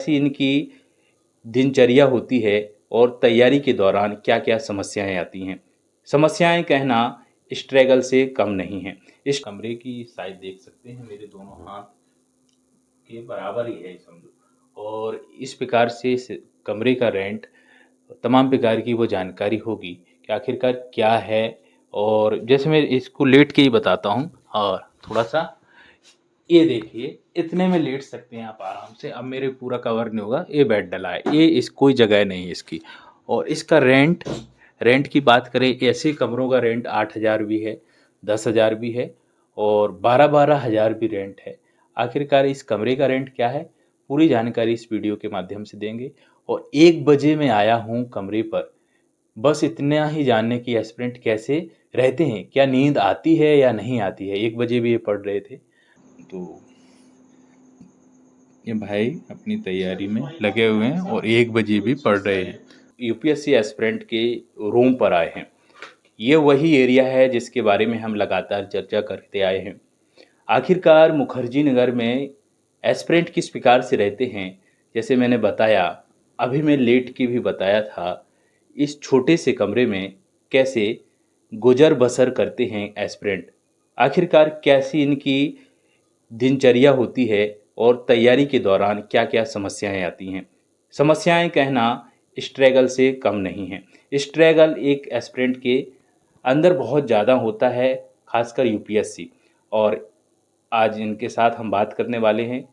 ऐसी इनकी दिनचर्या होती है और तैयारी के दौरान क्या क्या समस्याएं आती हैं। समस्याएं कहना स्ट्रगल से कम नहीं है। इस कमरे की साइज देख सकते हैं, मेरे दोनों हाथ के बराबर ही है समझो। और इस प्रकार से इस कमरे का रेंट, तमाम प्रकार की वो जानकारी होगी कि आखिरकार क्या है। और जैसे मैं इसको लेट के ही बताता हूँ। और थोड़ा सा ये देखिए, इतने में लेट सकते हैं आप आराम से। अब मेरे पूरा कवर नहीं होगा, ये बेड डला है, ये इस कोई जगह नहीं है इसकी। और इसका रेंट, रेंट की बात करें, ऐसे कमरों का रेंट 8,000 भी है, 10,000 भी है और 12,000 भी रेंट है। आखिरकार इस कमरे का रेंट क्या है, पूरी जानकारी इस वीडियो के माध्यम से देंगे। और 1 बजे मैं आया हूँ कमरे पर, बस इतना ही जानने की एस्पिरेंट कैसे रहते हैं, क्या नींद आती है या नहीं आती है। 1 बजे भी ये पढ़ रहे थे। तो ये भाई अपनी तैयारी में लगे हुए हैं और 1 बजे भी पढ़ रहे हैं। यूपीएससी एस्पिरेंट के रूम पर आए हैं। ये वही एरिया है जिसके बारे में हम लगातार चर्चा करते आए हैं। आखिरकार मुखर्जी नगर में एस्पिरेंट किस प्रकार से रहते हैं, जैसे मैंने बताया, अभी मैं लेट के भी बताया था, इस छोटे से कमरे में कैसे गुजर बसर करते हैं एस्पिरेंट। आखिरकार कैसी इनकी दिनचर्या होती है और तैयारी के दौरान क्या क्या समस्याएं आती हैं। समस्याएं कहना स्ट्रगल से कम नहीं है। स्ट्रगल एक एस्पिरेंट के अंदर बहुत ज़्यादा होता है, खासकर यूपीएससी। और आज इनके साथ हम बात करने वाले हैं,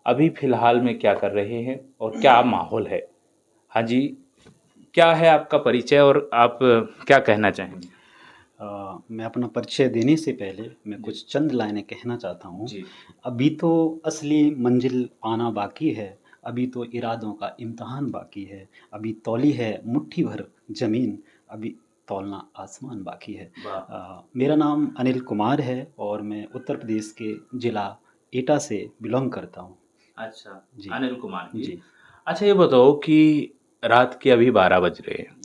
अभी फ़िलहाल में क्या कर रहे हैं और क्या माहौल है। हाँ जी, क्या है आपका परिचय और आप क्या कहना चाहेंगे? मैं अपना परिचय देने से पहले मैं कुछ चंद लाइनें कहना चाहता हूँ। जी। अभी तो असली मंजिल पाना बाकी है, अभी तो इरादों का इम्तहान बाकी है, अभी तौली है मुट्ठी भर ज़मीन, अभी तौलना आसमान बाकी है। वाह। मेरा नाम अनिल कुमार है और मैं उत्तर प्रदेश के ज़िला एटा से बिलोंग करता हूँ। अच्छा, जी। अनिल कुमार जी। जी। अच्छा, ये बताओ कि रात के अभी 12 बज रहे हैं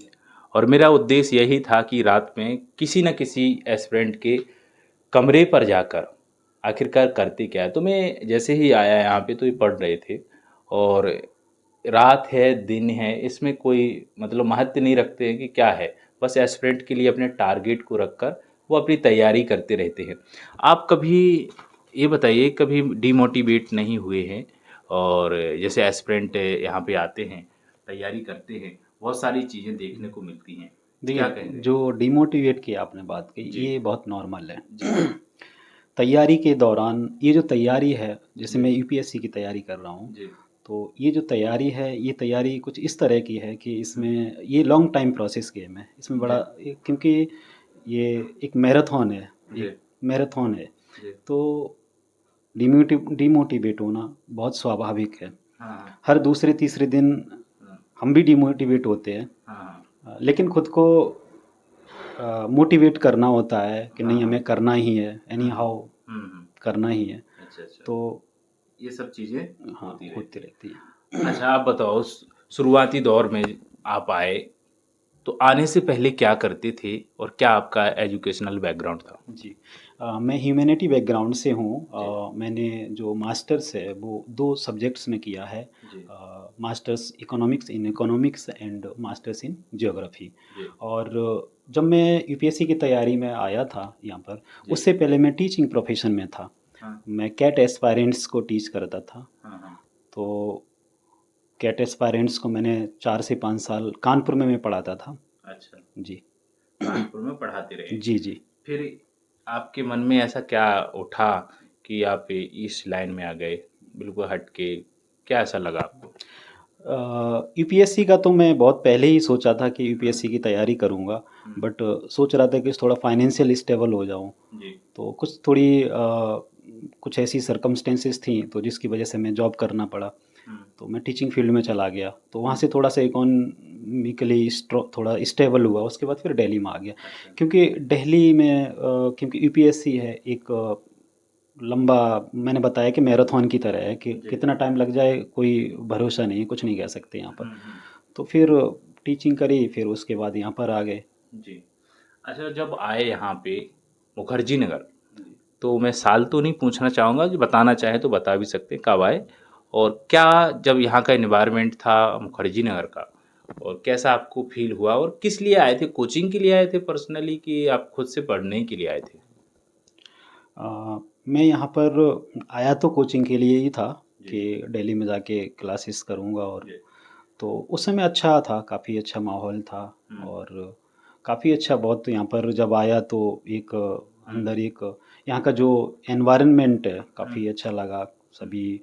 और मेरा उद्देश्य यही था कि रात में किसी न किसी एस्पिरेंट के कमरे पर जाकर आखिरकार करते क्या है। तो मैं जैसे ही आया यहाँ पे तो ये पढ़ रहे थे। और रात है दिन है, इसमें कोई मतलब महत्व नहीं रखते हैं कि क्या है। बस एस्पिरेंट के लिए अपने टारगेट को रखकर वो अपनी तैयारी करते रहते हैं। आप कभी ये बताइए, कभी डिमोटिवेट नहीं हुए हैं? और जैसे एस्पिरेंट यहाँ पे आते हैं, तैयारी करते हैं, बहुत सारी चीज़ें देखने को मिलती हैं, क्या देखिए, कहेंगे? जो डिमोटिवेट की आपने बात कही, जी। ये बहुत नॉर्मल है। जी। तैयारी के दौरान ये जो तैयारी है, जैसे जी। मैं यूपीएससी की तैयारी कर रहा हूँ, जी। तो ये जो तैयारी है, ये तैयारी कुछ इस तरह की है कि हम्म। इसमें ये लॉन्ग टाइम प्रोसेस गेम है। इसमें जी। क्योंकि ये एक मैराथन है, जी। एक मैराथन है, जी। तो डिमोटिवेट होना बहुत स्वाभाविक है। हाँ हाँ। हर दूसरे तीसरे दिन हाँ हम भी डिमोटिवेट होते हैं, हाँ। लेकिन खुद को मोटिवेट करना होता है कि हाँ नहीं, हाँ। हमें करना ही है, एनी हम्म। हाउ करना ही है। अच्छा अच्छा, तो ये सब चीज़ें हाँ, होती होती रहती रहती है। हैं। अच्छा, आप बताओ, शुरुआती दौर में आप आए तो आने से पहले क्या करते थे और क्या आपका एजुकेशनल बैकग्राउंड था? जी। मैं ह्यूमैनिटी बैकग्राउंड से हूँ। जी। मैंने जो मास्टर्स है वो 2 सब्जेक्ट्स में किया है। जी। Masters economics in economics and masters in geography. जी। और जब मैं यूपीएससी की तैयारी में आया था यहाँ पर, जी। उससे पहले मैं टीचिंग प्रोफेशन में था। हाँ मैं कैट एस्पायरेंट्स को टीच करता था। हाँ। हाँ। तो कैट एस्पायरेंट्स को मैंने 4 से 5 साल कानपुर में मैं पढ़ाता था। अच्छा, जी। कानपुर में पढ़ाते रहे। जी, जी। फिर आपके मन में ऐसा क्या उठा कि आप इस लाइन में आ गए, बिल्कुल हट के? क्या ऐसा लगा आपको? यूपीएससी का तो मैं बहुत पहले ही सोचा था कि यूपीएससी की तैयारी करूँगा, हम्म। बट सोच रहा था कि थोड़ा फाइनेंशियल स्टेबल हो जाऊँ। जी। तो कुछ ऐसी सर्कमस्टेंसेस थी तो जिसकी वजह से मैं जॉब करना पड़ा। हम्म। तो मैं टीचिंग फील्ड में चला गया, तो वहाँ हम्म। से थोड़ा सा इकोनॉमिकली थोड़ा स्टेबल हुआ, उसके बाद फिर दिल्ली में आ गया। अच्छा। क्योंकि दिल्ली में क्योंकि यूपीएससी है एक लंबा, मैंने बताया कि मैराथन की तरह है कि जी। कितना टाइम लग जाए कोई भरोसा नहीं है, कुछ नहीं कह सकते यहाँ पर। हम्म। तो फिर टीचिंग करी, फिर उसके बाद यहाँ पर आ गए। जी। अच्छा, जब आए यहाँ पे मुखर्जी नगर, जी। तो मैं साल तो नहीं पूछना चाहूँगा, कि बताना चाहे तो बता भी सकते हैं कब आए। और क्या जब यहाँ का एनवायरनमेंट था मुखर्जी नगर का, और कैसा आपको फील हुआ, और किस लिए आए थे? कोचिंग के लिए आए थे पर्सनली, कि आप खुद से पढ़ने के लिए आए थे? मैं यहाँ पर आया तो कोचिंग के लिए ही था जी। कि दिल्ली में जाके क्लासेस करूँगा, और जी। तो उस समय अच्छा था, काफ़ी अच्छा माहौल था। और काफ़ी अच्छा बहुत यहाँ पर जब आया तो एक अंदर एक यहाँ का जो एनवायरनमेंट है काफ़ी अच्छा लगा। सभी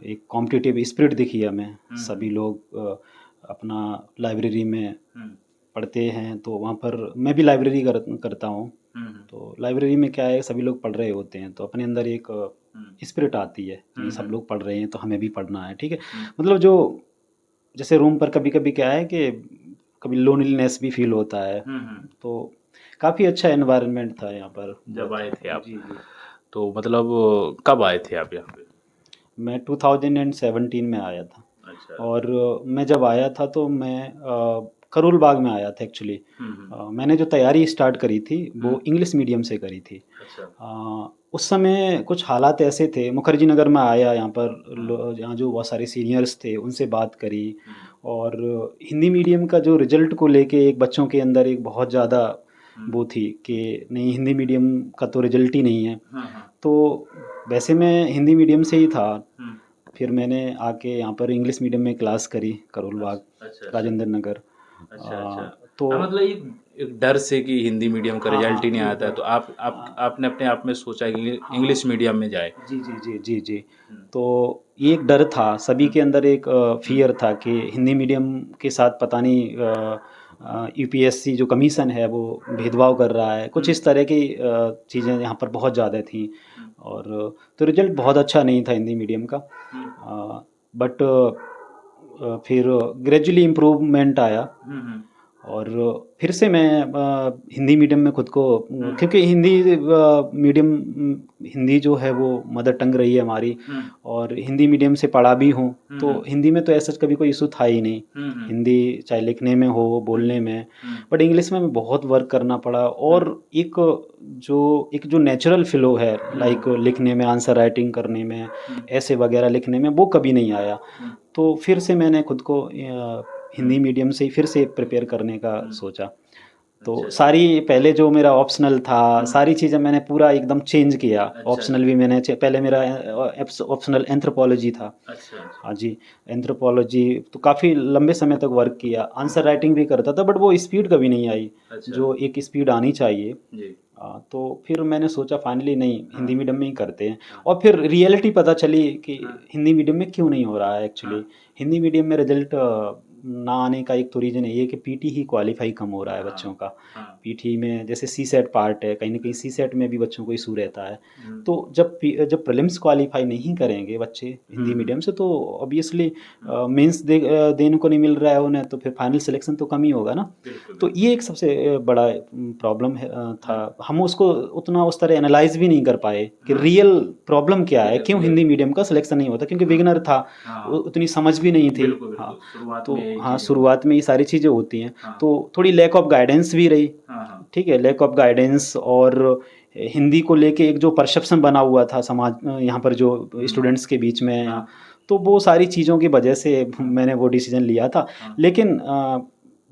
एक कॉम्पिटिटिव स्पिरिट दिखी हमें। सभी लोग अपना लाइब्रेरी में पढ़ते हैं, तो वहाँ पर मैं भी लाइब्रेरी करता हूँ। तो लाइब्रेरी में क्या है, सभी लोग पढ़ रहे होते हैं तो अपने अंदर एक स्पिरिट आती है कि सब लोग पढ़ रहे हैं तो हमें भी पढ़ना है, ठीक है। मतलब जो जैसे रूम पर कभी कभी क्या है कि कभी लोनलीनेस भी फील होता है, तो काफ़ी अच्छा एनवायरनमेंट था यहाँ पर जब आए थे आप? जी जी। तो मतलब कब आए थे आप यहाँ पे? मैं 2017 में आया था। अच्छा। और मैं जब आया था तो मैं करोल बाग में आया था एक्चुअली। मैंने जो तैयारी स्टार्ट करी थी वो इंग्लिश मीडियम से करी थी। अच्छा। उस समय कुछ हालात ऐसे थे, मुखर्जी नगर में आया, यहाँ पर यहाँ जो बहुत सारे सीनियर्स थे उनसे बात करी। और हिंदी मीडियम का जो रिजल्ट को लेके एक बच्चों के अंदर एक बहुत ज़्यादा वो थी कि नहीं, हिंदी मीडियम का तो रिजल्ट ही नहीं है। तो वैसे मैं हिंदी मीडियम से ही था, फिर मैंने आके यहाँ पर इंग्लिश मीडियम में क्लास करी करोल बाग, राजेंद्र नगर। तो मतलब एक डर से कि हिंदी मीडियम का हाँ रिजल्ट ही नहीं हाँ आता है, तो आपने अपने आप में सोचा कि इंग्लिश मीडियम में जाए। जी जी जी जी जी। तो ये एक डर था, सभी के अंदर एक फियर था कि हिंदी मीडियम के साथ पता नहीं यूपीएससी जो कमीशन है वो भेदभाव कर रहा है, कुछ इस तरह की चीज़ें यहाँ पर बहुत ज़्यादा थी। और तो रिजल्ट बहुत अच्छा नहीं था हिंदी मीडियम का, बट फिर ग्रेजुअली इम्प्रूवमेंट आया। और फिर से मैं हिंदी मीडियम में खुद को, क्योंकि हिंदी मीडियम, हिंदी जो है वो मदर टंग रही है हमारी, और हिंदी मीडियम से पढ़ा भी हूँ, तो हिंदी में तो ऐसा कभी कोई इशू था ही नहीं। हिंदी चाहे लिखने में हो, बोलने में, बट इंग्लिश में हमें बहुत वर्क करना पड़ा। और एक जो नेचुरल फ्लो है, लाइक लिखने में, आंसर राइटिंग करने में, ऐसे वगैरह लिखने में, वो कभी नहीं आया। तो फिर से मैंने खुद को हिंदी मीडियम से ही फिर से प्रिपेयर करने का सोचा। तो सारी पहले जो मेरा ऑप्शनल था, सारी चीज़ें मैंने पूरा एकदम चेंज किया। ऑप्शनल भी मैंने पहले मेरा ऑप्शनल एंथ्रोपोलॉजी था। हाँ जी, एंथ्रोपोलॉजी तो काफ़ी लंबे समय तक वर्क किया। आंसर राइटिंग भी करता था, बट वो स्पीड कभी नहीं आई जो एक स्पीड आनी चाहिए। तो फिर मैंने सोचा फाइनली नहीं, हिंदी मीडियम में ही करते हैं। और फिर रियलिटी पता चली कि हिंदी मीडियम में क्यों नहीं हो रहा है एक्चुअली। हिंदी मीडियम में रिजल्ट ना आने का एक तो रीज़न ये है कि पीटी ही क्वालिफाई कम हो रहा है बच्चों का। पीटी में जैसे सी सेट पार्ट है, कहीं ना कहीं सी सेट में भी बच्चों को इशू रहता है। तो जब प्रीलिम्स क्वालिफाई नहीं करेंगे बच्चे हिंदी मीडियम से, तो ऑब्वियसली मेंस देने को नहीं मिल रहा है उन्हें, तो फिर फाइनल सिलेक्शन तो कम ही होगा ना। तो ये एक सबसे बड़ा प्रॉब्लम था। हम उसको उतना उस तरह एनालाइज भी नहीं कर पाए कि रियल प्रॉब्लम क्या है, क्यों हिंदी मीडियम का सिलेक्शन नहीं होता, क्योंकि बिगिनर था, उतनी समझ भी नहीं थी। हाँ, तो हाँ, शुरुआत में ये सारी चीज़ें होती हैं। तो थोड़ी लैक ऑफ गाइडेंस भी रही, ठीक है, लैक ऑफ गाइडेंस। और हिंदी को लेके एक जो परसेप्शन बना हुआ था समाज, यहाँ पर जो स्टूडेंट्स के बीच में, तो वो सारी चीज़ों की वजह से मैंने वो डिसीजन लिया था। लेकिन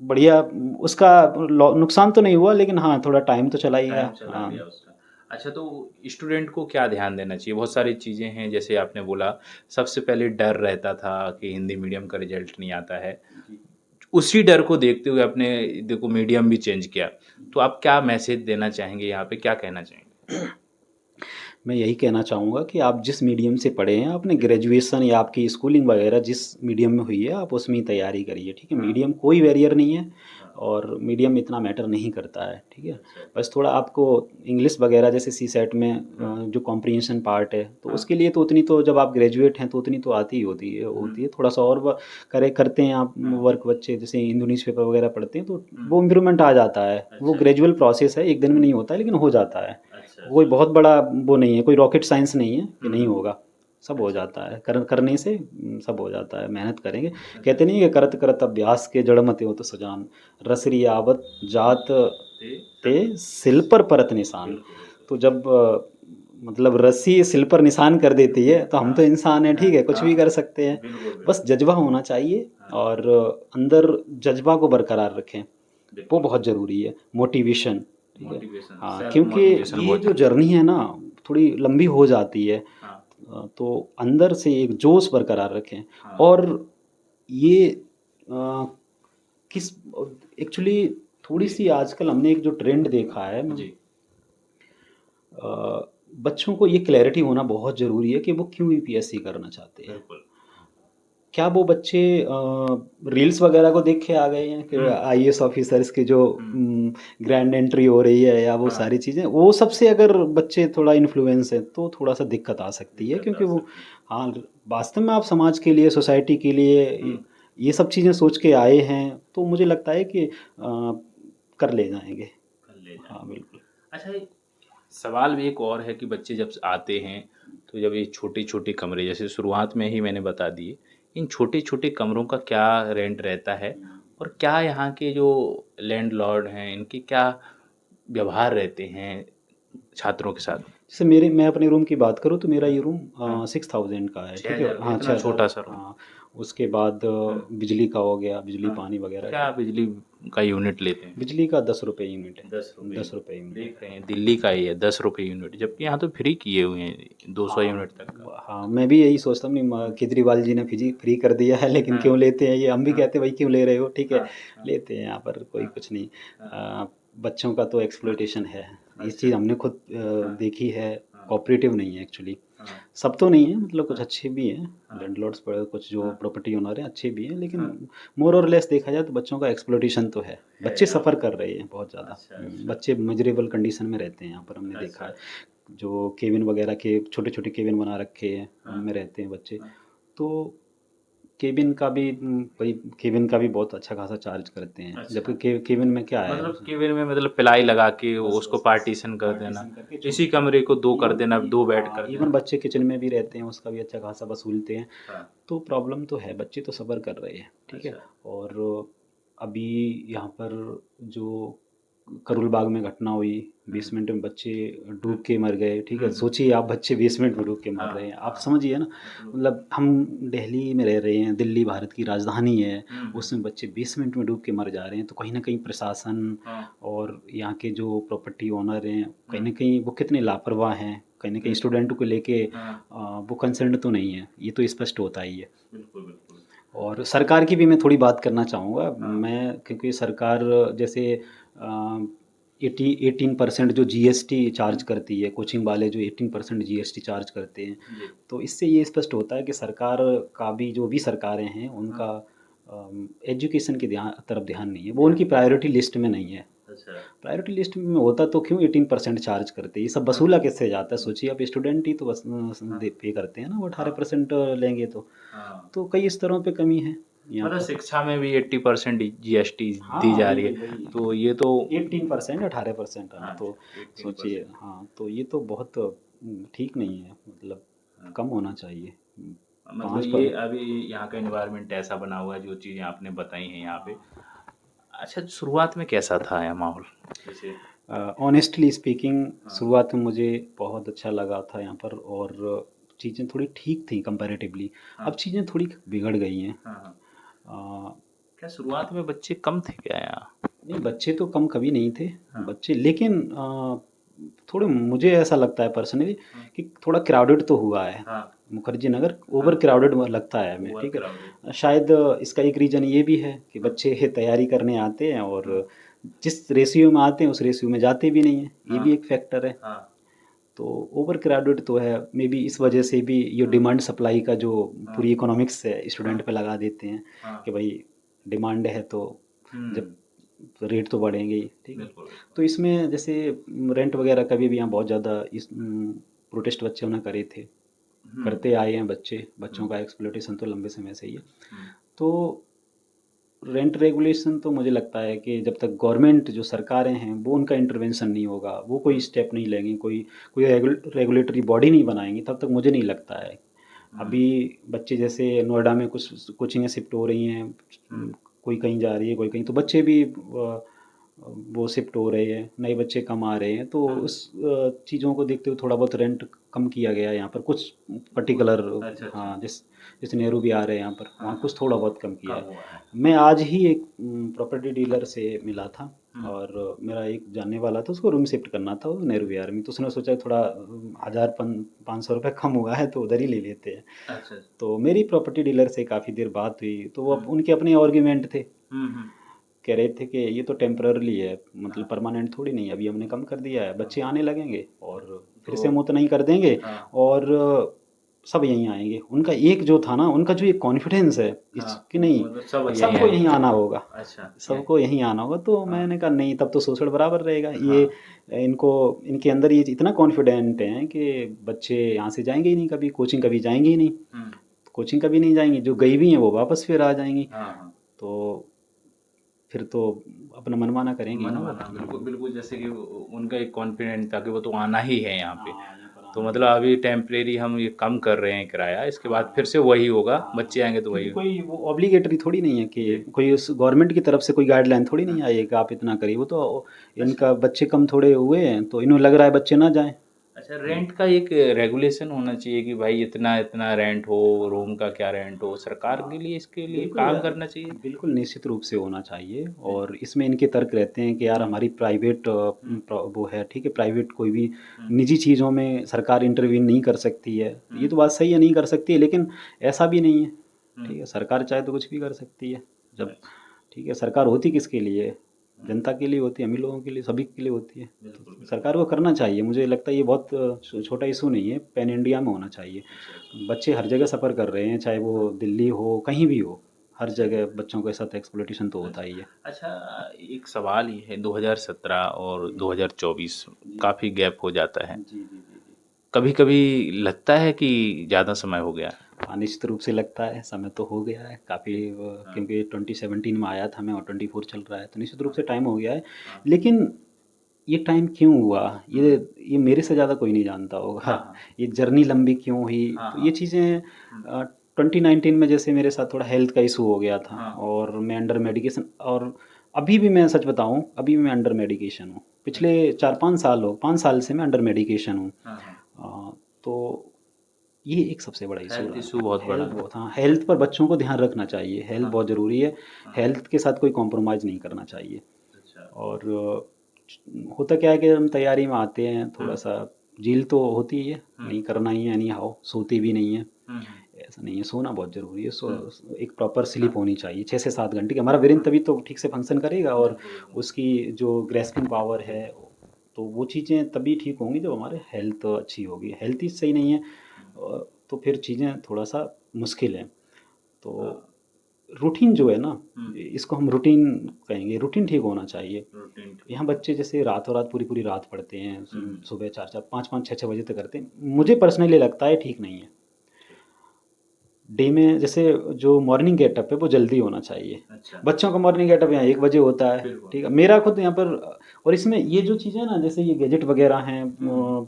बढ़िया, उसका नुकसान तो नहीं हुआ, लेकिन हाँ, थोड़ा टाइम तो चला ही गया। हाँ। अच्छा, तो स्टूडेंट को क्या ध्यान देना चाहिए? बहुत सारी चीज़ें हैं, जैसे आपने बोला सबसे पहले डर रहता था कि हिंदी मीडियम का रिजल्ट नहीं आता है। उसी डर को देखते हुए आपने देखो मीडियम भी चेंज किया, तो आप क्या मैसेज देना चाहेंगे यहाँ पे, क्या कहना चाहेंगे? मैं यही कहना चाहूँगा कि आप जिस मीडियम से पढ़े हैं, आपने ग्रेजुएशन या आपकी स्कूलिंग वगैरह जिस मीडियम में हुई है, आप उसमें ही तैयारी करिए, ठीक है। मीडियम कोई बैरियर नहीं है, और मीडियम इतना मैटर नहीं करता है, ठीक है। बस थोड़ा आपको इंग्लिश वगैरह जैसे सी सेट में जो कॉम्प्रिहेंशन पार्ट है, तो उसके लिए तो उतनी तो, जब आप ग्रेजुएट हैं तो उतनी तो आती ही होती है। थोड़ा सा और करते हैं आप वर्क, बच्चे जैसे हिंदू न्यूज़पेपर वगैरह पढ़ते हैं तो वो इम्प्रूवमेंट आ जाता है। वो ग्रेजुअल प्रोसेस है, एक दिन में नहीं होता है, लेकिन हो जाता है। कोई बहुत बड़ा वो नहीं है, कोई रॉकेट साइंस नहीं है कि नहीं होगा, सब हो जाता है। करने से सब हो जाता है, मेहनत करेंगे। कहते नहीं है कि करत करत अभ्यास के जड़ मते हो तो सजान, रसरी आवत जात ते सिल पर परत निशान। तो जब मतलब रस्सी सिल पर निशान कर देती है, तो हम तो इंसान हैं, ठीक है, कुछ भी कर सकते हैं। बस जज्बा होना चाहिए और अंदर जज्बा को बरकरार रखें, वो बहुत ज़रूरी है। मोटिवेशन, ठीक है। हाँ, क्योंकि ये जो जर्नी है ना थोड़ी लंबी हो जाती है, तो अंदर से एक जोश बरकरार रखें। और ये अ, किस एक्चुअली थोड़ी सी आजकल हमने एक जो ट्रेंड देखा है, बच्चों को ये क्लैरिटी होना बहुत ज़रूरी है कि वो क्यों यूपीएससी करना चाहते हैं। क्या वो बच्चे रील्स वगैरह को देख के आ गए हैं कि आईएएस ऑफिसर्स की जो ग्रैंड एंट्री हो रही है या वो सारी चीज़ें, वो सबसे अगर बच्चे थोड़ा इन्फ्लुएंस है तो थोड़ा सा दिक्कत आ सकती है, क्योंकि वो, हाँ, वास्तव में आप समाज के लिए, सोसाइटी के लिए ये सब चीज़ें सोच के आए हैं, तो मुझे लगता है कि कर ले जाएंगे। हाँ, बिल्कुल। अच्छा, सवाल भी एक और है कि बच्चे जब आते हैं तो जब ये छोटे छोटे कमरे, जैसे शुरुआत में ही मैंने बता दिए, इन छोटे छोटे कमरों का क्या रेंट रहता है और क्या यहाँ के जो लैंडलॉर्ड हैं इनके क्या व्यवहार रहते हैं छात्रों के साथ? जैसे मैं अपने रूम की बात करूँ तो मेरा ये रूम 6000 का है, ठीक है। हाँ, इतना 6,000। छोटा सा रूम? हाँ, उसके बाद बिजली का हो गया, बिजली पानी वगैरह। क्या बिजली का यूनिट लेते हैं? बिजली का 10 रुपये यूनिट है। 10 रुपये? 10 रुपये यूनिट। देख रहे हैं दिल्ली का ही है 10 रुपये यूनिट, जबकि यहाँ तो फ्री किए हुए हैं 200 यूनिट तक का। हाँ, मैं भी यही सोचता हूँ, केजरीवाल जी ने फ्री कर दिया है, लेकिन क्यों लेते हैं ये, हम भी कहते हैं भाई क्यों ले रहे हो, ठीक है, लेते हैं, यहाँ पर कोई कुछ नहीं। बच्चों का तो एक्सप्लॉयटेशन है, ये चीज़ हमने खुद देखी है, कोऑपरेटिव नहीं है एक्चुअली। सब तो नहीं है, मतलब कुछ अच्छे भी हैं लैंडलॉर्ड्स पर, कुछ जो प्रॉपर्टी ओनर हैं अच्छे भी हैं, लेकिन मोर और लेस देखा जाए तो बच्चों का एक्सप्लॉयटेशन तो है। बच्चे सफ़र कर रहे हैं बहुत ज़्यादा। बच्चे मिजरेबल कंडीशन में रहते हैं यहाँ पर, हमने देखा है। जो केबिन वगैरह के छोटे छोटे केबिन बना रखे हैं, उनमें रहते हैं बच्चे। तो केबिन का भी भाई, केबिन का भी बहुत अच्छा खासा चार्ज करते हैं, जबकि केबिन में क्या है, मतलब केबिन में मतलब प्लाई लगा के उसको पार्टीशन कर देना, इसी कमरे को दो कर देना, 2 बेड कर देना। इवन बच्चे किचन में भी रहते हैं, उसका भी अच्छा खासा वसूलते हैं। तो प्रॉब्लम तो है, बच्चे तो सफ़र कर रहे हैं, ठीक है। और अभी यहाँ पर जो करोल बाग में घटना हुई, 20 मिनट में बच्चे डूब के मर गए, ठीक है। सोचिए आप, बच्चे 20 मिनट में डूब के मर रहे हैं, आप समझिए ना। मतलब हम दिल्ली में रह रहे हैं, दिल्ली भारत की राजधानी है, उसमें बच्चे 20 मिनट में डूब के मर जा रहे हैं, तो कहीं ना कहीं प्रशासन और यहाँ के जो प्रॉपर्टी ओनर हैं, कहीं ना कहीं वो कितने लापरवाह हैं, कहीं ना कहीं स्टूडेंट को लेके वो कंसर्न तो नहीं है, ये तो स्पष्ट होता ही है। और सरकार की भी मैं थोड़ी बात करना चाहूँगा, मैं, क्योंकि सरकार जैसे 18% जो जीएसटी चार्ज करती है, कोचिंग वाले जो 18% जीएसटी चार्ज करते हैं, तो इससे ये स्पष्ट होता है कि सरकार का भी, जो भी सरकारें हैं उनका एजुकेशन की तरफ ध्यान नहीं है, वो उनकी प्रायोरिटी लिस्ट में नहीं है। प्रायोरिटी लिस्ट में होता तो क्यों 18% चार्ज करते, ये सब वसूला किससे जाता है, सोचिए आप, स्टूडेंट ही तो बस पे करते हैं ना, वो 18% लेंगे तो कई स्तरों पे कमी है यहाँ मतलब पर। शिक्षा में भी 80% जीएसटी हाँ, दी जा रही वही है, तो ये तो 18%, 18%, हाँ, तो 18%। सोचिए, हाँ, तो ये तो बहुत ठीक नहीं है, मतलब कम होना चाहिए। मतलब ये अभी यहाँ का एनवायरनमेंट ऐसा बना हुआ है, जो चीज़ें आपने बताई हैं यहाँ पे। अच्छा, शुरुआत में कैसा था यह माहौल? जैसे ऑनेस्टली स्पीकिंग, शुरुआत में मुझे बहुत अच्छा लगा था यहाँ पर, और चीज़ें थोड़ी ठीक थी कंपैरेटिवली। अब चीज़ें थोड़ी बिगड़ गई हैं। क्या शुरुआत में बच्चे कम थे क्या यहाँ? नहीं, बच्चे तो कम कभी नहीं थे, बच्चे, लेकिन थोड़े, मुझे ऐसा लगता है पर्सनली कि थोड़ा क्राउडेड तो हुआ है। मुखर्जी नगर ओवर क्राउडेड लगता है हमें, ठीक है। शायद इसका एक रीज़न ये भी है कि बच्चे तैयारी करने आते हैं और जिस रेशियो में आते हैं उस रेशियो में जाते भी नहीं हैं, ये भी एक फैक्टर है। तो ओवर क्राउडेड तो है, मे बी इस वजह से भी ये डिमांड सप्लाई का जो पूरी इकोनॉमिक्स है स्टूडेंट पे लगा देते हैं कि भाई डिमांड है तो जब रेट तो बढ़ेंगे ही, ठीक है। तो इसमें जैसे रेंट वगैरह का भी यहाँ बहुत ज़्यादा इस प्रोटेस्ट बच्चों ने करे थे, करते आए हैं बच्चों का एक्सप्लॉयटेशन तो लंबे समय से ही है। तो रेंट रेगुलेशन तो मुझे लगता है कि जब तक गवर्नमेंट, जो सरकारें हैं, वो उनका इंटरवेंशन नहीं होगा, वो कोई स्टेप नहीं लेंगी, कोई रेगुलेटरी बॉडी नहीं बनाएंगी, तब तक मुझे नहीं लगता है। अभी बच्चे जैसे नोएडा में कुछ कोचिंगें शिफ्ट हो रही हैं, कोई कहीं जा रही है, कोई कहीं, तो बच्चे भी वो शिफ्ट हो रहे हैं, नए बच्चे कम आ रहे हैं, तो उस चीज़ों को देखते हुए थोड़ा बहुत रेंट कम किया गया है यहाँ पर कुछ पर्टिकुलर। अच्छा अच्छा। हाँ, जैसे नेहरू भी आ रहे हैं यहाँ पर, वहाँ कुछ थोड़ा बहुत कम किया कम है। हुआ है। मैं आज ही एक प्रॉपर्टी डीलर से मिला था, हम्म। और मेरा एक जानने वाला था, उसको रूम शिफ्ट करना था वो नेहरू विहार में, तो उसने सोचा थोड़ा 1,000-500 रुपये कम हुआ है तो उधर ही ले लेते हैं। अच्छा अच्छा। तो मेरी प्रॉपर्टी डीलर से काफ़ी देर बात हुई, तो वो हम्म उनके अपने आर्ग्यूमेंट थे, हम्म। कह रहे थे कि ये तो टेम्पररली है, मतलब हाँ। परमानेंट थोड़ी नहीं है, अभी हमने कम कर दिया है, बच्चे आने लगेंगे और फिर तो से हम उतना ही कर देंगे, हाँ और सब यहीं आएंगे। उनका एक जो था ना, उनका जो एक कॉन्फिडेंस है हाँ, कि नहीं, मतलब सब यहीं सबको आएंगे। यहीं आना होगा, अच्छा ये। सबको यहीं आना होगा। तो हाँ मैंने कहा नहीं, तब तो शोषण बराबर रहेगा। ये हाँ। इनको, इनके अंदर ये इतना कॉन्फिडेंट हैं कि बच्चे यहाँ से जाएंगे ही नहीं, कभी कोचिंग कभी जाएंगे ही नहीं, हम्म। कोचिंग कभी नहीं जाएंगी, जो गई भी हैं वो वापस फिर आ जाएंगी। हाँ हाँ। तो फिर तो अपना मनमाना करेंगे ही ना वो। मनमाना बिल्कुल बिल्कुल, जैसे कि उनका एक कॉन्फिडेंट था कि वो तो आना ही है यहाँ पे। हाँ, यहाँ पर तो आना ही मतलब है। अभी टेम्परेरी हम ये कम कर रहे हैं किराया, इसके बाद फिर हाँ से वही होगा, हाँ, बच्चे आएंगे तो क्योंकि वही। कोई वो ऑब्लिगेटरी थोड़ी नहीं है कि जी। कोई उस गवर्नमेंट की तरफ से कोई गाइडलाइन थोड़ी हाँ। नहीं आई है कि आप इतना करिए। वो तो अच्छा इनका बच्चे कम थोड़े हुए हैं तो इन्हें लग रहा है बच्चे ना जाएं। अच्छा, रेंट का एक रेगुलेशन होना चाहिए कि भाई इतना इतना रेंट हो, रूम का क्या रेंट हो, सरकार के हाँ, लिए इसके लिए बिल्कुल काम करना चाहिए। बिल्कुल निश्चित रूप से होना चाहिए। जी। और इसमें इनके तर्क रहते हैं कि यार हम्म हमारी प्राइवेट हम्म वो है, ठीक है, प्राइवेट कोई भी हम्म निजी चीज़ों में सरकार इंटरवीन नहीं कर सकती है। ये हम्म तो बात सही है, नहीं कर सकती है, लेकिन ऐसा भी नहीं है। हम्म। ठीक है, सरकार चाहे तो कुछ भी कर सकती है जब, अच्छा। ठीक है, सरकार होती किसके लिए है? हम्म, जनता के लिए होती है, हम ही लोगों के लिए, सभी के लिए होती है। बिल्कुल तो बिल्कुल। सरकार को करना चाहिए, मुझे लगता है ये बहुत छोटा इशू नहीं है, पैन इंडिया में होना चाहिए। अच्छा अच्छा। बच्चे हर जगह सफ़र कर रहे हैं, चाहे वो दिल्ली हो कहीं भी हो, हर सही जगह बात है। बच्चों के साथ एक्सप्लोइटेशन तो होता अच्छा ही है। अच्छा, एक सवाल ये है, 2017 और जी 2024 जी काफ़ी गैप हो जाता है, जी जी जी जी। कभी कभी लगता है कि ज़्यादा समय हो गया। हाँ, निश्चित रूप से लगता है, समय तो हो गया है काफ़ी, जी। हाँ क्योंकि 2017 में आया था मैं और 24 चल रहा है, तो निश्चित रूप हाँ से टाइम हो गया है। हाँ। लेकिन ये टाइम क्यों हुआ, हम्म, ये मेरे से ज़्यादा कोई नहीं जानता होगा। हाँ हाँ ये जर्नी लंबी क्यों हुई, हाँ तो हाँ। ये चीज़ें हम्म, 2019 में जैसे मेरे साथ थोड़ा हेल्थ का इशू हो गया था, हाँ और मैं अंडर मेडिकेशन, और अभी भी मैं सच बताऊं, अभी भी मैं अंडर मेडिकेशन हूँ, पिछले अच्छा 4-5 साल हो, 5 साल से मैं अंडर मेडिकेशन हूँ। हाँ हाँ। तो ये एक सबसे बड़ा इशू हेल्थ रहा इशू है। बहुत बड़ा हेल्थ है। बहुत, हाँ, हेल्थ पर बच्चों को ध्यान रखना चाहिए, हेल्थ हाँ बहुत ज़रूरी है। हाँ। हेल्थ के साथ कोई कॉम्प्रोमाइज़ नहीं करना चाहिए। अच्छा। और होता क्या है कि हम तैयारी में आते हैं, थोड़ा हम्म सा झील तो होती ही है, हम्म नहीं करना ही है, एनी हाउ सोती भी नहीं है, हम्म। ऐसा नहीं है, सोना बहुत ज़रूरी है। हम्म, एक प्रॉपर स्लीप हाँ होनी चाहिए 6 से 7 घंटे की, हमारा ब्रेन हाँ। तभी तो ठीक से फंक्शन करेगा, और बिल्कुल बिल्कुल। उसकी जो ग्रेस्पिंग पावर जी। है, तो वो चीज़ें तभी ठीक होंगी जब हमारे हेल्थ अच्छी होगी। हेल्थ ही सही नहीं है, हम्म, तो फिर चीज़ें थोड़ा सा मुश्किल है। तो हाँ। रूटीन जो है ना, हम्म। इसको हम रूटीन कहेंगे, रूटीन ठीक होना चाहिए। रूटीन ठीक यहाँ होना बच्चे चाहिए। जैसे रातों रात पूरी पूरी रात पढ़ते हैं, हम्म। सुबह 4-4 5-5 6-6 बजे तक करते हैं, मुझे हम्म, पर्सनली लगता है ठीक नहीं है। ठीक। डे में जैसे जो मॉर्निंग गेटअप है वो जल्दी होना चाहिए। अच्छा। बच्चों का मॉर्निंग गेटअप यहाँ 1 बजे होता है, बिल्कुल। ठीक है, मेरा खुद यहाँ पर। और इसमें ये जो चीज़ें ना, जैसे ये गैजेट वगैरह हैं, हम्म।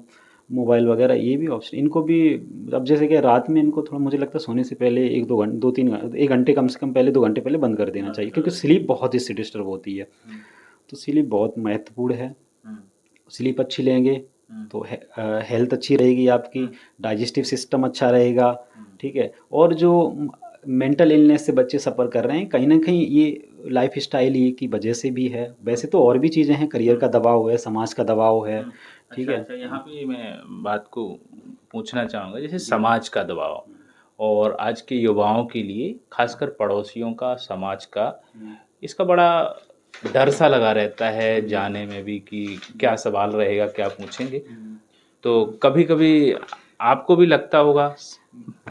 मोबाइल वगैरह, ये भी ऑप्शन इनको भी, अब जैसे कि रात में इनको थोड़ा, मुझे लगता है सोने से पहले 1-2 घंटे, 2-3 एक घंटे कम से कम पहले, 2 घंटे पहले बंद कर देना बंद चाहिए, कर क्योंकि दें। स्लीप बहुत इससे डिस्टर्ब होती है। हम्म तो स्लीप बहुत महत्वपूर्ण है। हम्म स्लीप अच्छी लेंगे हम्म तो हेल्थ अच्छी रहेगी आपकी, हम्म डाइजेस्टिव सिस्टम अच्छा रहेगा, हम्म। ठीक है। और जो मेंटल इलनेस से बच्चे सफ़र कर रहे हैं, कहीं ना कहीं ये लाइफ स्टाइल ये की वजह से भी है, वैसे तो और भी चीज़ें हैं, करियर हम्म का दबाव है, समाज का दबाव है, हम्म। ठीक अच्छा है। अच्छा, यहाँ पे मैं बात को पूछना चाहूँगा, जैसे जी समाज का दबाव और आज के युवाओं के लिए, खासकर पड़ोसियों का, समाज का, हम्म, इसका बड़ा डर सा लगा रहता है जी जाने में भी कि क्या सवाल रहेगा, क्या पूछेंगे। हम्म। तो कभी कभी आपको भी लगता होगा।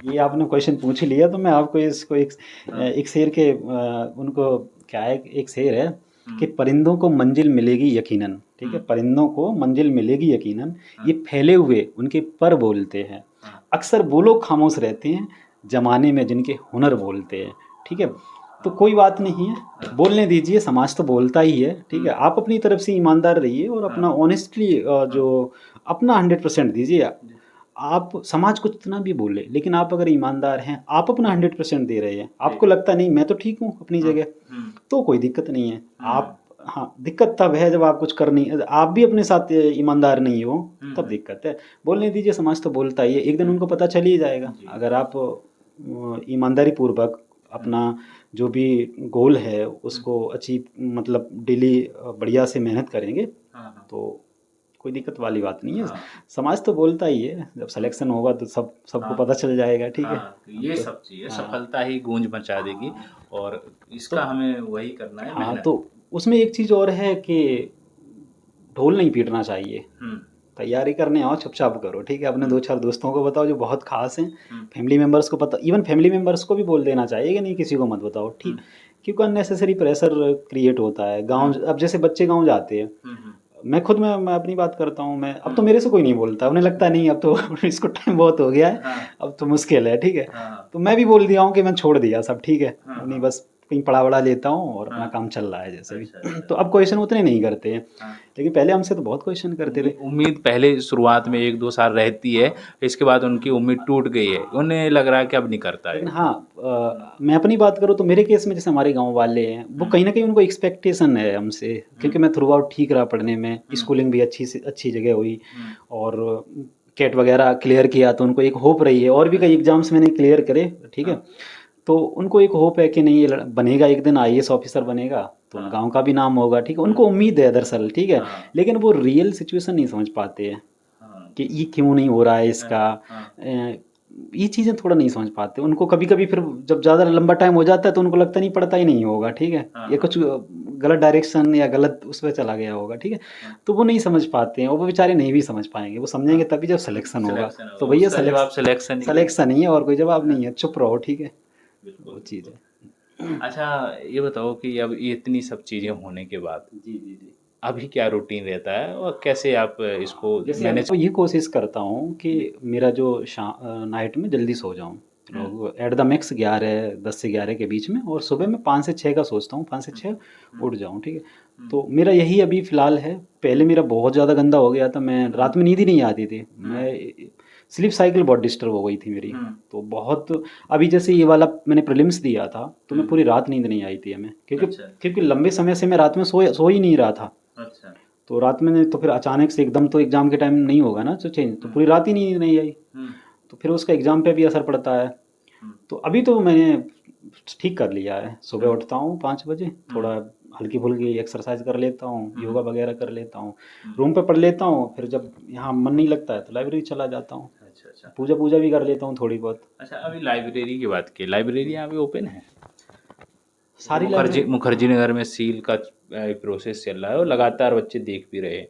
ये आपने क्वेश्चन पूछ ही लिया, तो मैं आपको इसको हाँ। एक शेर के उनको, क्या है, एक शेर है कि हम्म परिंदों को मंजिल मिलेगी यकीनन, ठीक है, हम्म। परिंदों को मंजिल मिलेगी यकीनन, ये हाँ फैले हुए उनके पर बोलते हैं, हाँ अक्सर वो लोग खामोश रहते हैं जमाने में जिनके हुनर बोलते हैं, ठीक है। तो हाँ कोई बात नहीं है, हाँ। बोलने दीजिए, समाज तो बोलता ही है, ठीक है, हम्म। आप अपनी तरफ से ईमानदार रहिए और हाँ अपना ऑनेस्टली हाँ। जो अपना 100% दीजिए। जी। आप समाज कुछ इतना भी बोले, लेकिन आप अगर ईमानदार हैं, आप अपना 100% दे रहे हैं, जी। आपको लगता नहीं मैं तो ठीक हूँ अपनी हाँ। जगह, हम्म तो कोई दिक्कत नहीं है। हम्म आप हाँ, दिक्कत तब है जब आप कुछ कर नहीं, आप भी अपने साथ ईमानदार नहीं हो, तब दिक्कत है। बोलने दीजिए, समाज तो बोलता ही है, एक दिन उनको पता चल ही जाएगा। जी। अगर आप ईमानदारी पूर्वक अपना जो भी गोल है उसको अचीव, मतलब डेली बढ़िया से मेहनत करेंगे, हाँ, तो कोई दिक्कत वाली बात नहीं है। हाँ, समाज तो बोलता ही है, जब सिलेक्शन होगा तो सबको हाँ, पता चल जाएगा, ठीक है। हाँ, तो ये तो सब चीज़ें हाँ, सफलता ही गूंज मचा देगी, हाँ, और तो इसका हमें वही करना है, हाँ, मेहनत। तो उसमें एक चीज़ और है कि ढोल नहीं पीटना चाहिए। हुँ, तैयारी करने आओ, चुपचाप करो, ठीक है। अपने हुँ, 2-4 दोस्तों को बताओ जो बहुत खास हैं, हुँ, फैमिली मेंबर्स को पता, इवन फैमिली मेंबर्स को भी बोल देना चाहिए कि नहीं, किसी को मत बताओ, हुँ, ठीक। क्योंकि अननेसेसरी प्रेशर क्रिएट होता है। हुँ, गाँव, अब जैसे बच्चे गाँव जाते हैं, हुँ, हुँ, मैं खुद मैं अपनी बात करता हूँ, मैं अब तो हुँ, मेरे से कोई नहीं बोलता, उन्हें लगता है नहीं अब तो इसको टाइम बहुत हो गया है, हाँ, अब तो मुश्किल है, ठीक है। हाँ, तो मैं भी बोल दिया हूँ कि मैं छोड़ दिया सब, ठीक है, हाँ, नहीं हाँ, बस कहीं पढ़ा वढ़ा लेता हूँ और अपना हाँ, काम चल रहा है जैसे भी। अच्छा, अच्छा, तो अब क्वेश्चन उतने नहीं करते हैं, हाँ। लेकिन पहले हमसे तो बहुत क्वेश्चन करते थे। उम्मीद पहले शुरुआत में 1-2 साल रहती है, इसके बाद उनकी उम्मीद टूट गई है, उन्हें लग रहा है कि अब नहीं करता है। लेकिन हाँ, मैं अपनी बात करूँ तो मेरे केस में जैसे हमारे गांव वाले हैं, वो कहीं ना कहीं उनको एक्सपेक्टेशन है हमसे, क्योंकि मैं थ्रू आउट ठीक रहा पढ़ने में, स्कूलिंग भी अच्छी से अच्छी जगह हुई, और कैट वगैरह क्लियर किया, तो उनको एक होप रही है, और भी कई एग्जाम्स मैंने क्लियर करे, ठीक है। तो उनको एक होप है कि नहीं, ये बनेगा एक दिन, आईएएस ऑफिसर बनेगा, तो गांव का भी नाम होगा, ठीक है, उनको उम्मीद है दरअसल, ठीक है। लेकिन वो रियल सिचुएशन नहीं समझ पाते हैं कि ये क्यों नहीं हो रहा है इसका, ये चीज़ें थोड़ा नहीं समझ पाते। उनको कभी कभी फिर जब ज़्यादा लंबा टाइम हो जाता है तो उनको लगता नहीं, पड़ता ही नहीं होगा, ठीक है, ये कुछ गलत डायरेक्शन या गलत उस पर चला गया होगा, ठीक है। तो वो नहीं समझ पाते हैं, और वो बेचारे नहीं भी समझ पाएंगे, वो समझेंगे तभी जब सिलेक्शन होगा। सिलेक्शन तो होगा, भैया उसका जवाब सिलेक्शन ही है। सिलेक्शन ही है, और कोई जवाब नहीं है, चुप रहो, ठीक है, बिल्कुल, वो चीज़ बिल्कुल। है। अच्छा, ये बताओ कि अब ये इतनी सब चीज़ें होने के बाद जी जी जी। अभी क्या रूटीन रहता है और कैसे आप इसको जैसे अभी मैनेज? तो ये कोशिश करता हूँ कि मेरा जो नाइट में जल्दी सो जाऊँ, लोग एट द मैक्स 10 से 11 के बीच में, और सुबह में 5 से 6 का सोचता हूँ, 5 से 6 उठ जाऊँ, ठीक है। तो मेरा यही अभी फ़िलहाल है। पहले मेरा बहुत ज़्यादा गंदा हो गया था, मैं रात में नींद ही नहीं आती थी, मैं स्लीप साइकिल बहुत डिस्टर्ब हो गई थी मेरी। तो बहुत, अभी जैसे ये वाला मैंने प्रीलिम्स दिया था, तो मैं पूरी रात नींद नहीं आई थी हमें, क्योंकि अच्छा, क्योंकि लंबे समय से मैं रात में सो ही नहीं रहा था। अच्छा। तो रात में तो फिर अचानक से एकदम तो एग्ज़ाम के टाइम नहीं होगा ना, तो चेंज, तो पूरी रात ही नींद नहीं आई, हुँ, तो फिर उसका एग्ज़ाम पे भी असर पड़ता है। हुँ, तो अभी तो मैंने ठीक कर लिया है, सुबह हुँ, उठता हूँ 5 बजे, थोड़ा हल्की फुल्की एक्सरसाइज कर लेता हूँ, योगा वगैरह कर लेता हूँ, रूम पे पढ़ लेता हूँ, फिर जब यहाँ मन नहीं लगता है तो लाइब्रेरी चला जाता हूँ, अच्छा, अच्छा। पूजा पूजा भी कर लेता हूँ थोड़ी बहुत। अच्छा, अभी लाइब्रेरी की बात की, लाइब्रेरियाँ अभी ओपन हैं? जैसे सारी मुखर्जी लाइब्रेरी, मुखर्जी नगर में सील का प्रोसेस चल रहा है और लगातार बच्चे देख भी रहे हैं,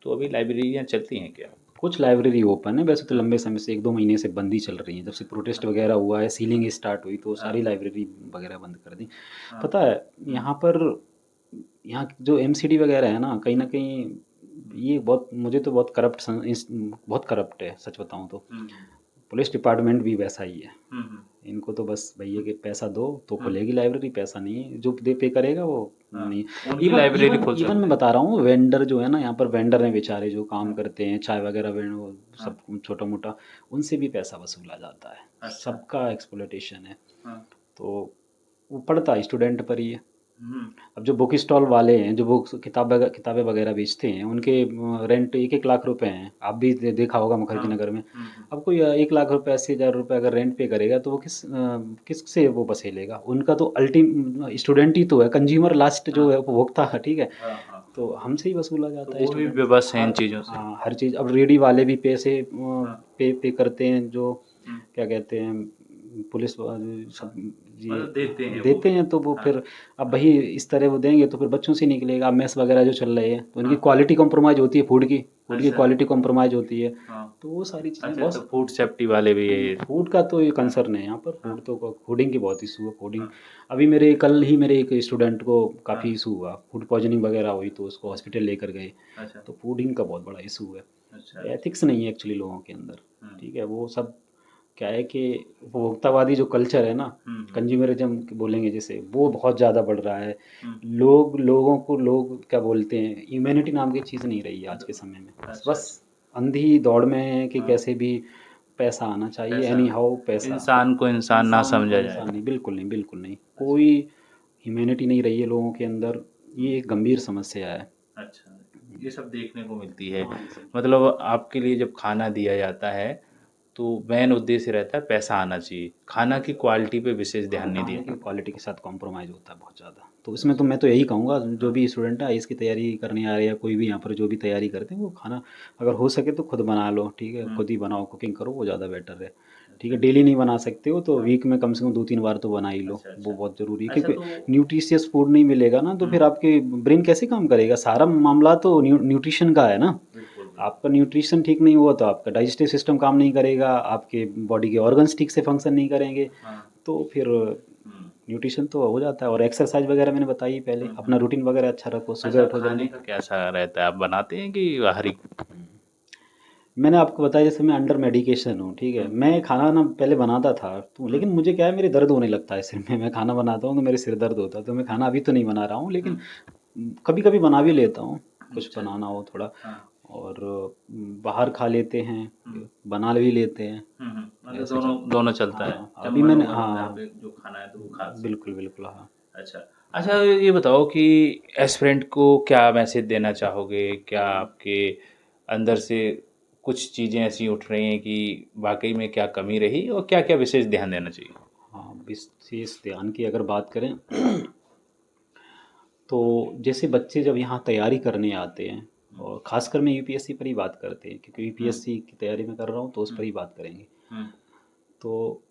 तो अभी लाइब्रेरियाँ चलती हैं क्या? कुछ लाइब्रेरी ओपन है, वैसे तो लंबे समय से 1-2 महीने से बंद ही चल रही हैं, जब से प्रोटेस्ट वगैरह हुआ है, सीलिंग स्टार्ट हुई, तो सारी लाइब्रेरी वगैरह बंद कर दी। पता है, यहाँ पर, यहाँ जो एमसीडी वगैरह है ना, कहीं ना कहीं ये बहुत, मुझे तो बहुत करप्ट, बहुत करप्ट है सच बताऊँ तो। पुलिस डिपार्टमेंट भी वैसा ही है, इनको तो बस भैया के पैसा दो तो खुलेगी लाइब्रेरी, पैसा नहीं है जो दे पे करेगा वो नहीं। उनकी इवन लाइब्रेरी इवन खुल इवन सकते मैं हैं। बता रहा हूँ, वेंडर जो है ना, यहाँ पर वेंडर हैं बेचारे जो काम करते हैं, चाय वगैरह वो सब छोटा मोटा, उनसे भी पैसा वसूला जाता है, अच्छा। सबका एक्सप्लॉइटेशन है। हाँ, तो वो पड़ता स्टूडेंट पर ही है। हुँ, अब जो बुक स्टॉल वाले हैं, जो बुक्स किताबें वगैरह बेचते हैं, उनके रेंट 1-1 लाख रुपए हैं, आप भी देखा होगा मुखर्जी नगर में। अब कोई 1 लाख रुपए, 80 हज़ार रुपये अगर रेंट पे करेगा, तो वो किस से वो बसे लेगा, उनका तो स्टूडेंट ही तो है, कंज्यूमर लास्ट जो है उपभोक्ता है, ठीक है। हाँ, हाँ। तो हमसे ही वसूला तो जाता है वो भी स्टूडेंट। बेबस हैं इन हर, चीज़ों से। हाँ, हर चीज़, अब रेडी वाले भी पैसे पे करते हैं, जो हुँ, क्या कहते हैं, पुलिस वाले सब, ये मतलब देते हैं वो देते भी। हैं, तो वो हाँ, फिर अब वही इस तरह वो देंगे तो फिर बच्चों से निकलेगा। अब मेस वगैरह जो चल रहे हैं, तो उनकी हाँ, क्वालिटी कॉम्प्रोमाइज़ होती है, फूड की अच्छा, क्वालिटी कॉम्प्रोमाइज़ होती है। हाँ। तो वो सारी चीज़ें अच्छा, तो बहुत, फूड सेफ्टी वाले भी ये। फूड का तो ये हाँ, कंसर्न है यहाँ पर, हाँ, फूडिंग की बहुत इशू है, फूडिंग। हाँ, अभी मेरे कल ही मेरे एक स्टूडेंट को हाँ, काफ़ी इशू हुआ, फूड पॉइजनिंग वगैरह हुई, तो उसको हॉस्पिटल लेकर गए। अच्छा, तो फूडिंग का बहुत बड़ा इशू है, अच्छा, अच्छा। एथिक्स नहीं है एक्चुअली लोगों के अंदर, हुँ, ठीक है। वो सब क्या है कि उपभोक्तावादी जो कल्चर है ना, हुँ, हुँ, कंज्यूमरिज्म बोलेंगे जिसे, वो बहुत ज़्यादा बढ़ रहा है। हुँ, लोग क्या बोलते हैं, ह्यूमैनिटी नाम की चीज़ नहीं रही है आज के समय में, अच्छा, बस अच्छा। अंधी दौड़ में है कि हाँ, कैसे भी पैसा आना चाहिए, पैसा एनी हाउ पैसा। इंसान को इंसान ना इंसान को समझा जाए। इंसान नहीं, बिल्कुल नहीं, बिल्कुल नहीं, अच्छा, कोई ह्यूमैनिटी नहीं रही है लोगों के अंदर। ये एक गंभीर समस्या है। अच्छा, ये सब देखने को मिलती है। हाँ, ये सब मतलब आपके लिए जब खाना दिया जाता है तो मेन उद्देश्य रहता है पैसा आना चाहिए, खाना की क्वालिटी पे विशेष ध्यान नहीं दिया खाने की जाता। क्वालिटी के साथ कॉम्प्रोमाइज़ होता है बहुत ज़्यादा। तो इसमें तो मैं तो यही कहूँगा, जो भी स्टूडेंट है आईएएस की तैयारी करने आ रहे हैं या कोई भी यहाँ पर जो भी तैयारी करते हैं, वो खाना अगर हो सके तो खुद बना लो, ठीक है? खुद ही बनाओ, कुकिंग करो, वो ज़्यादा बेटर है। ठीक है? डेली नहीं बना सकते हो तो वीक में कम से कम 2-3 बार तो बना ही लो, अच्छा, वो अच्छा। बहुत ज़रूरी है, अच्छा, क्योंकि तो न्यूट्रिशियस फूड नहीं मिलेगा ना तो फिर आपके ब्रेन कैसे काम करेगा? सारा मामला तो न्यूट्रिशन का है ना। बिल्कुल, बिल्कुल। आपका न्यूट्रिशन ठीक नहीं हुआ तो आपका डाइजेस्टिव सिस्टम काम नहीं करेगा, आपके बॉडी के ऑर्गन्स ठीक से फंक्शन नहीं करेंगे, हाँ। तो फिर हुँ। न्यूट्रिशन तो हो जाता है। और एक्सरसाइज वगैरह मैंने बताई पहले, अपना रूटीन वगैरह अच्छा रखो, सुबह अच्छा, उठो खाने जल्दी। का कैसा रहता है? आप बनाते हैं कि बाहरी? मैंने आपको बताया जैसे मैं अंडर मेडिकेशन हूँ, ठीक है? मैं खाना ना पहले बनाता था तो, लेकिन मुझे क्या है, मेरे दर्द होने लगता है सिर में। मैं खाना बनाता हूँ तो मेरे सिर दर्द होता है, तो मैं खाना अभी तो नहीं बना रहा हूँ, लेकिन कभी कभी बना भी लेता हूँ, कुछ अच्छा। बनाना हो थोड़ा। हाँ। और बाहर खा लेते हैं, बना भी लेते हैं, मतलब ऐसे दोनों दोनों चलता है। हाँ जब अभी मन मैंने हुआ तो घर हाँ पे जो खाना है तो वो खा सकते बिल्कुल हैं। बिल्कुल हाँ। अच्छा। अच्छा, ये बताओ कि एस्पिरेंट को क्या मैसेज देना चाहोगे? क्या आपके अंदर से कुछ चीज़ें ऐसी उठ रही हैं कि वाक़ई में क्या कमी रही और क्या-क्या विशेष ध्यान देना चाहिए? हाँ, विशेष ध्यान की अगर बात करें तो जैसे बच्चे जब यहाँ तैयारी करने आते हैं, और ख़ासकर मैं यूपीएससी पर ही बात करते हैं, क्योंकि यूपीएससी की तैयारी मैं कर रहा हूँ तो उस पर ही बात करेंगे। हुँ। तो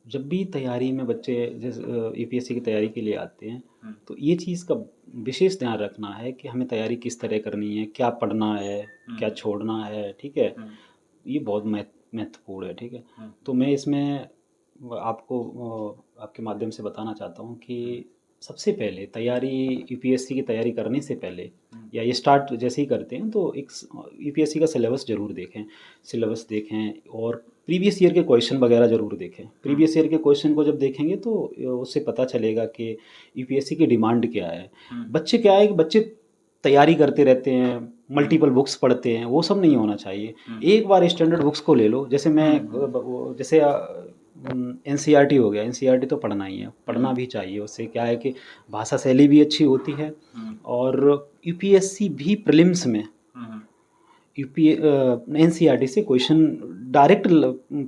जब भी तैयारी में बच्चे जैसे यूपीएससी की तैयारी के लिए आते हैं, तो ये चीज़ का विशेष ध्यान रखना है कि हमें तैयारी किस तरह करनी है, क्या पढ़ना है, क्या छोड़ना है, ठीक है? ये बहुत महत्वपूर्ण है, ठीक है? तो मैं इसमें आपको आपके माध्यम से बताना चाहता हूँ कि सबसे पहले तैयारी, यूपीएससी की तैयारी करने से पहले या ये स्टार्ट जैसे ही करते हैं तो एक यूपीएससी का सिलेबस ज़रूर देखें, सिलेबस देखें, और प्रीवियस ईयर के क्वेश्चन वगैरह ज़रूर देखें। प्रीवियस ईयर के क्वेश्चन को जब देखेंगे तो उससे पता चलेगा कि यूपीएससी की डिमांड क्या है। बच्चे क्या है कि बच्चे तैयारी करते रहते हैं, मल्टीपल बुक्स पढ़ते हैं, वो सब नहीं होना चाहिए। एक बार स्टैंडर्ड बुक्स को ले लो, जैसे मैं जैसे एनसीईआरटी हो गया, एनसीईआरटी तो पढ़ना ही है, पढ़ना भी चाहिए। उससे क्या है कि भाषा शैली भी अच्छी होती है, और यूपीएससी भी प्रीलिम्स में यूपी एनसीईआरटी से क्वेश्चन डायरेक्ट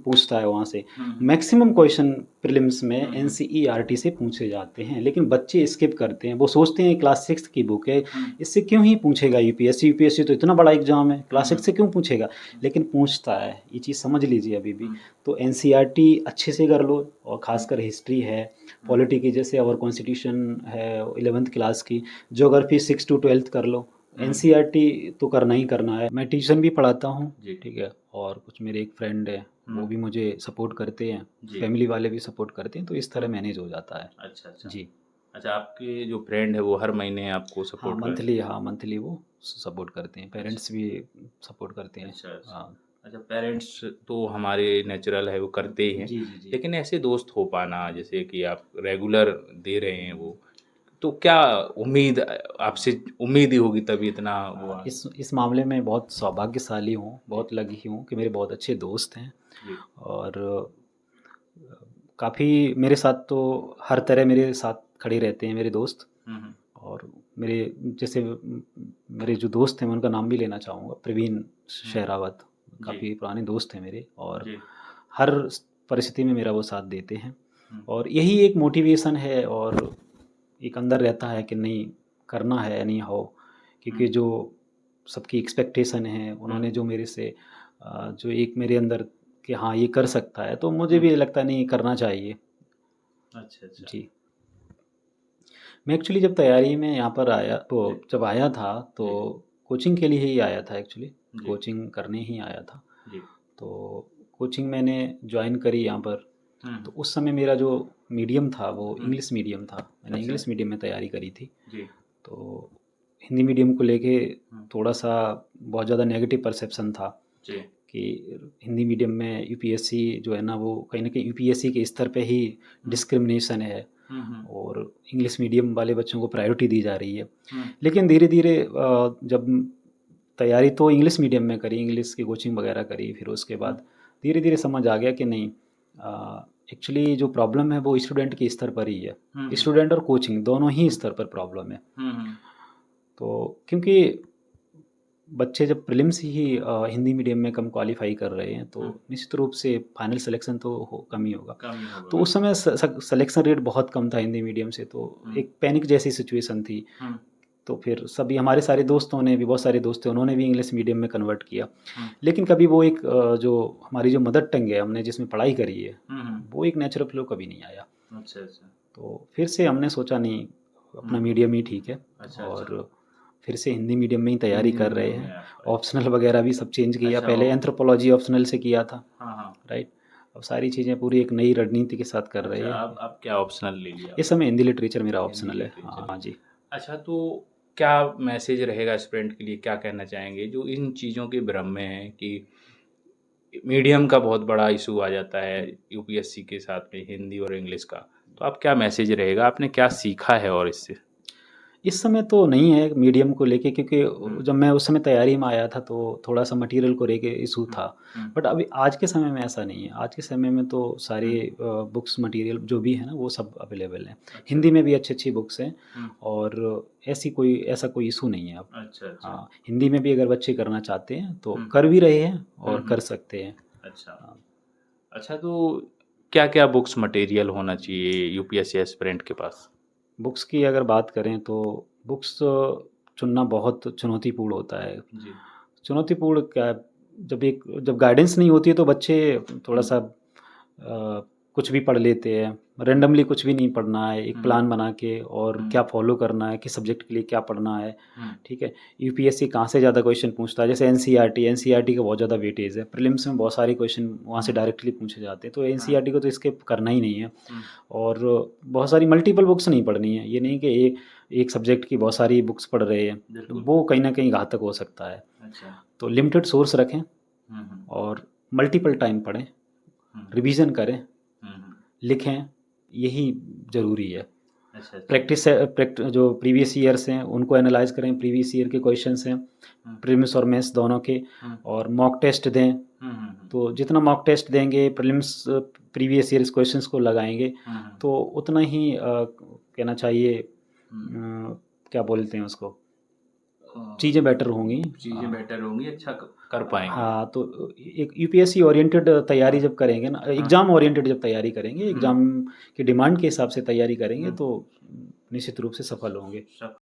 पूछता है वहाँ से। मैक्सिमम क्वेश्चन प्रीलिम्स में एनसीईआरटी से पूछे जाते हैं, लेकिन बच्चे स्किप करते हैं। वो सोचते हैं क्लास 6 की बुक है, इससे क्यों ही पूछेगा यूपीएससी, यूपीएससी तो इतना बड़ा एग्जाम है, क्लास 6 से क्यों पूछेगा, लेकिन पूछता है। ये चीज़ समझ लीजिए अभी भी। तो एनसीईआरटी अच्छे से कर लो, और ख़ासकर हिस्ट्री है, पॉलिटी की, जैसे और कॉन्स्टिट्यूशन है 11th क्लास की, ज्योग्राफी 6 to 12th कर लो। एनसीईआरटी तो करना ही करना है। मैं ट्यूशन भी पढ़ाता हूँ, ठीक है? और कुछ मेरे एक फ्रेंड है, वो भी मुझे सपोर्ट करते हैं, फैमिली वाले भी सपोर्ट करते हैं, तो इस तरह मैनेज हो जाता है। अच्छा, अच्छा। जी अच्छा, आपके जो फ्रेंड है वो हर महीने आपको हाँ, सपोर्ट कर मंथली वो सपोर्ट करते हैं, पेरेंट्स भी सपोर्ट करते हैं। अच्छा, अच्छा। हाँ अच्छा, पेरेंट्स तो हमारे नेचुरल है, वो करते ही हैं। जी जी जी। लेकिन ऐसे दोस्त हो पाना, जैसे कि आप रेगुलर दे रहे हैं वो, तो क्या उम्मीद आपसे उम्मीद ही होगी तभी इतना वो इस मामले में बहुत सौभाग्यशाली हूँ, बहुत लकी हूँ कि मेरे बहुत अच्छे दोस्त हैं, जी। और काफ़ी मेरे साथ तो हर तरह मेरे साथ खड़े रहते हैं मेरे दोस्त। और मेरे जैसे मेरे जो दोस्त हैं मैं उनका नाम भी लेना चाहूँगा, प्रवीण शेरावत, काफ़ी पुराने दोस्त हैं मेरे, और हर परिस्थिति में मेरा वो साथ देते हैं। और यही एक मोटिवेशन है, और एक अंदर रहता है कि नहीं करना है या नहीं हो, क्योंकि जो सबकी एक्सपेक्टेशन है, उन्होंने जो मेरे से जो एक मेरे अंदर कि हाँ ये कर सकता है, तो मुझे भी लगता है नहीं करना चाहिए। अच्छा, अच्छा। जी, मैं एक्चुअली जब तैयारी में यहाँ पर आया, तो जब आया था तो कोचिंग के लिए ही आया था, एक्चुअली कोचिंग करने ही आया था। तो कोचिंग मैंने ज्वाइन करी यहाँ पर, तो उस समय मेरा जो मीडियम था वो इंग्लिश मीडियम था, मैंने इंग्लिश मीडियम में तैयारी करी थी। तो हिंदी मीडियम को लेके थोड़ा सा बहुत ज़्यादा नेगेटिव परसेप्शन था कि हिंदी मीडियम में यूपीएससी जो है ना, वो कहीं ना कहीं यूपीएससी के स्तर पे ही डिस्क्रिमिनेशन है, और इंग्लिश मीडियम वाले बच्चों को प्रायोरिटी दी जा रही है। लेकिन धीरे धीरे जब तैयारी तो इंग्लिश मीडियम में करी, इंग्लिश की कोचिंग वगैरह करी, फिर उसके बाद धीरे धीरे समझ आ गया कि नहीं, एक्चुअली जो प्रॉब्लम है वो स्टूडेंट के स्तर पर ही है, स्टूडेंट और कोचिंग दोनों ही स्तर पर प्रॉब्लम है। तो क्योंकि बच्चे जब प्रीलिम्स ही हिंदी मीडियम में कम क्वालिफाई कर रहे हैं तो निश्चित रूप से फाइनल सिलेक्शन तो कम ही होगा। कम ही होगा तो उस समय सिलेक्शन रेट बहुत कम था हिंदी मीडियम से, तो एक पैनिक जैसी सिचुएशन थी। तो फिर सभी हमारे सारे दोस्तों ने भी, बहुत सारे दोस्त थे, उन्होंने भी इंग्लिश मीडियम में कन्वर्ट किया। लेकिन कभी वो एक जो हमारी जो मदर टंग है, हमने जिसमें पढ़ाई करी है, वो एक नेचुरल फ्लो कभी नहीं आया। अच्छा अच्छा। तो फिर से हमने सोचा नहीं, अपना मीडियम ही ठीक है। अच्छा, और फिर से हिंदी मीडियम में ही तैयारी हिंदी कर रहे मीडियम में हैं। आप ऑप्शनल वगैरह भी सब चेंज किया। अच्छा, पहले वो- एंथ्रोपोलॉजी ऑप्शनल से किया था, हाँ हाँ। राइट। अब सारी चीज़ें पूरी एक नई रणनीति के साथ कर रहे अच्छा, हैं। आप क्या ऑप्शनल ले लिया? इस समय हिंदी लिटरेचर मेरा हिंदी ऑप्शनल है। लिटरेचर। हाँ जी। अच्छा, तो क्या मैसेज रहेगा स्टूडेंट के लिए, क्या कहना चाहेंगे जो इन चीज़ों के भ्रम में है कि मीडियम का बहुत बड़ा इशू आ जाता है यूपीएससी के साथ में, हिंदी और इंग्लिश का? तो आप क्या मैसेज रहेगा, आपने क्या सीखा है और इससे? इस समय तो नहीं है मीडियम को लेके, क्योंकि जब मैं उस समय तैयारी में आया था तो थोड़ा सा मटेरियल को लेके इशू था। बट अभी आज के समय में ऐसा नहीं है। आज के समय में तो सारे बुक्स मटेरियल जो भी है ना, वो सब अवेलेबल हैं। हिंदी में भी अच्छी अच्छी बुक्स हैं और ऐसा कोई इशू नहीं है अब। अच्छा अच्छा। हाँ, हिंदी में भी अगर बच्चे करना चाहते हैं तो कर भी रहे हैं और कर सकते हैं। अच्छा अच्छा। तो क्या क्या बुक्स मटेरियल होना चाहिए यूपीएससी एस्पिरेंट के पास? बुक्स की अगर बात करें तो बुक्स चुनना बहुत चुनौतीपूर्ण होता है। जी। चुनौतीपूर्ण क्या, जब गाइडेंस नहीं होती है तो बच्चे थोड़ा सा कुछ भी पढ़ लेते हैं। रैंडमली कुछ भी नहीं पढ़ना है, एक प्लान बना के और क्या फॉलो करना है, किस सब्जेक्ट के लिए क्या पढ़ना है। ठीक है। यूपीएससी कहाँ से ज़्यादा क्वेश्चन पूछता है, जैसे एनसीईआरटी का बहुत ज़्यादा वेटेज है। प्रीलिम्स में बहुत सारे क्वेश्चन वहाँ से डायरेक्टली पूछे जाते हैं, तो एनसीईआरटी को तो स्किप करना ही नहीं है। और बहुत सारी मल्टीपल बुक्स नहीं पढ़नी है। ये नहीं कि एक सब्जेक्ट की बहुत सारी बुक्स पढ़ रहे हैं, वो कहीं ना कहीं घातक हो सकता है। अच्छा। तो लिमिटेड सोर्स रखें और मल्टीपल टाइम पढ़ें, रिवीजन करें, लिखें, यही ज़रूरी है। अच्छा अच्छा। प्रैक्टिस जो प्रीवियस ईयर्स हैं उनको एनालाइज करें, प्रीवियस ईयर के क्वेश्चंस हैं प्रीलिम्स और मेंस दोनों के, और मॉक टेस्ट दें। तो जितना मॉक टेस्ट देंगे, प्रीलिम्स प्रीवियस ईयर्स क्वेश्चंस को लगाएंगे, तो उतना ही कहना चाहिए क्या बोलते हैं उसको, चीज़ें बेटर होंगी। चीज़ें बेटर होंगी, अच्छा कर पाएंगे। हाँ, तो एक यूपीएससी ओरिएंटेड तैयारी जब करेंगे ना, एग्ज़ाम ओरिएंटेड जब तैयारी करेंगे, एग्ज़ाम की डिमांड के हिसाब से तैयारी करेंगे, तो निश्चित रूप से सफल होंगे।